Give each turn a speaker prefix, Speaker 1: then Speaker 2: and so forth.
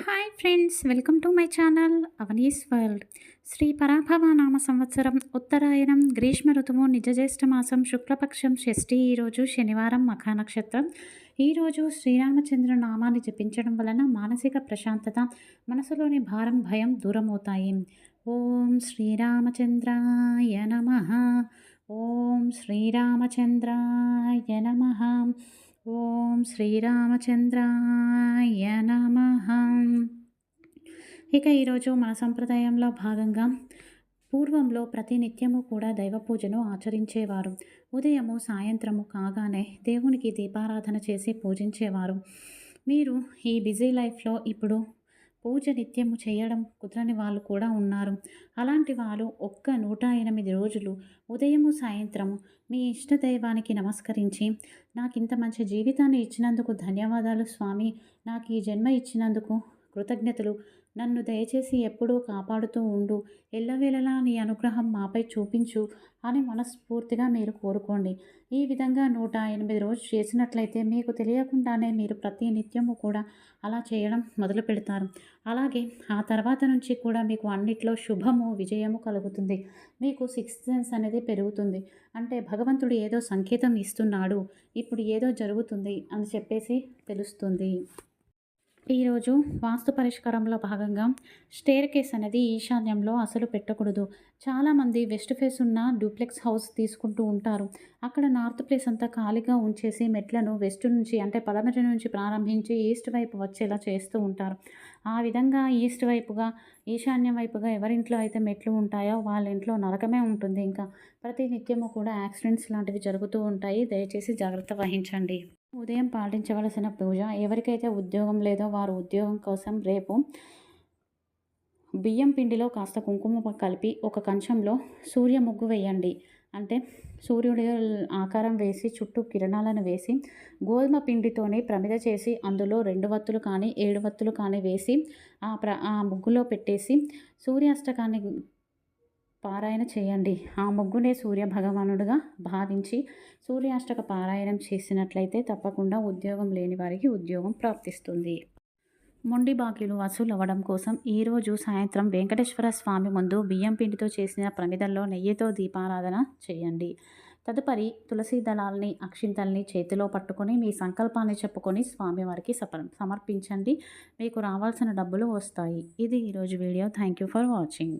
Speaker 1: Hi friends, welcome to my channel Avani's world. Shri పరాభవ నామ సంవత్సరం ఉత్తరాయణం గ్రీష్మ ఋతువు నిజజ్యేష్ఠ మాసం శుక్లపక్షం షష్ఠి. ఈరోజు శనివారం మఖ నక్షత్రం. ఈరోజు శ్రీరామచంద్ర నామాన్ని జపించడం వలన మానసిక ప్రశాంతత, మనసులోని భారం భయం దూరమవుతాయి. ఓం శ్రీరామచంద్రాయ నమః. ఓం శ్రీరామచంద్రాయ నమః. ఓం శ్రీరామచంద్రాయ నమః. ఇక ఈరోజు మన సంప్రదాయంలో భాగంగా పూర్వంలో ప్రతి నిత్యము కూడా దైవ పూజను ఆచరించేవారు. ఉదయము సాయంత్రము కాగానే దేవునికి దీపారాధన చేసి పూజించేవారు. మీరు ఈ బిజీ లైఫ్లో ఇప్పుడు పూజ నిత్యము చేయడం కుదరని వాళ్ళు కూడా ఉన్నారు. అలాంటి వాళ్ళు ఒక్క 108 రోజులు ఉదయము సాయంత్రము మీ ఇష్ట దైవానికి నమస్కరించి, నాకు ఇంత మంచి జీవితాన్ని ఇచ్చినందుకు ధన్యవాదాలు స్వామి, నాకు ఈ జన్మ ఇచ్చినందుకు కృతజ్ఞతలు, నన్ను దయచేసి ఎప్పుడూ కాపాడుతూ ఉండు, ఎల్లవేళలా నీ అనుగ్రహం మాపై చూపించు అని మనస్ఫూర్తిగా మీరు కోరుకోండి. ఈ విధంగా 108 రోజులు చేసినట్లయితే మీకు తెలియకుండానే మీరు ప్రతి నిత్యము కూడా అలా చేయడం మొదలు పెడతారు. అలాగే ఆ తర్వాత నుంచి కూడా మీకు అన్నిట్లో శుభము విజయము కలుగుతుంది. మీకు సిక్స్త్ సెన్స్ అనేది పెరుగుతుంది. అంటే భగవంతుడు ఏదో సంకేతం ఇస్తున్నాడు, ఇప్పుడు ఏదో జరుగుతుంది అని చెప్పేసి తెలుస్తుంది. ఈరోజు వాస్తు పరిష్కారంలో భాగంగా స్టేర్ కేస్ అనేది ఈశాన్యంలో అసలు పెట్టకూడదు. చాలామంది వెస్ట్ ఫేస్ ఉన్న డూప్లెక్స్ హౌస్ తీసుకుంటూ ఉంటారు. అక్కడ నార్త్ ప్లేస్ అంతా ఖాళీగా ఉంచేసి మెట్లను వెస్ట్ నుంచి అంటే పడమటి నుంచి ప్రారంభించి ఈస్ట్ వైపు వచ్చేలా చేస్తూ ఉంటారు. ఆ విధంగా ఈస్ట్ వైపుగా ఈశాన్యం వైపుగా ఎవరింట్లో అయితే మెట్లు ఉంటాయో వాళ్ళ ఇంట్లో నరకమే ఉంటుంది. ఇంకా ప్రతి నిత్యము కూడా యాక్సిడెంట్స్ లాంటివి జరుగుతూ ఉంటాయి. దయచేసి జాగ్రత్త వహించండి. ఉదయం పాటించవలసిన పూజ. ఎవరికైతే ఉద్యోగం లేదో వారు ఉద్యోగం కోసం రేపు బియ్యం పిండిలో కాస్త కుంకుమ కలిపి ఒక కంచంలో సూర్య ముగ్గు వేయండి. అంటే సూర్యుడి ఆకారం వేసి చుట్టూ కిరణాలను వేసి గోధుమ పిండితోనే ప్రమిద చేసి అందులో 2 వత్తులు కానీ 7 వత్తులు కానీ వేసి ఆ ముగ్గులో పెట్టేసి సూర్యాస్తకాన్ని పారాయణ చేయండి. ఆ ముగ్గునే సూర్య భగవానుడుగా భావించి సూర్యాష్టక పారాయణం చేసినట్లయితే తప్పకుండా ఉద్యోగం లేని వారికి ఉద్యోగం ప్రాప్తిస్తుంది. మొండి బాకీలు వసూలు అవ్వడం కోసం ఈరోజు సాయంత్రం వెంకటేశ్వర స్వామి ముందు బియ్యం పిండితో చేసిన ప్రమిదల్లో నెయ్యితో దీపారాధన చేయండి. తదుపరి తులసి దళాలని అక్షింతల్ని చేతిలో పట్టుకొని మీ సంకల్పాన్ని చెప్పుకొని స్వామివారికి సమర్పించండి. మీకు రావాల్సిన డబ్బులు వస్తాయి. ఇది ఈరోజు video. Thank you for watching.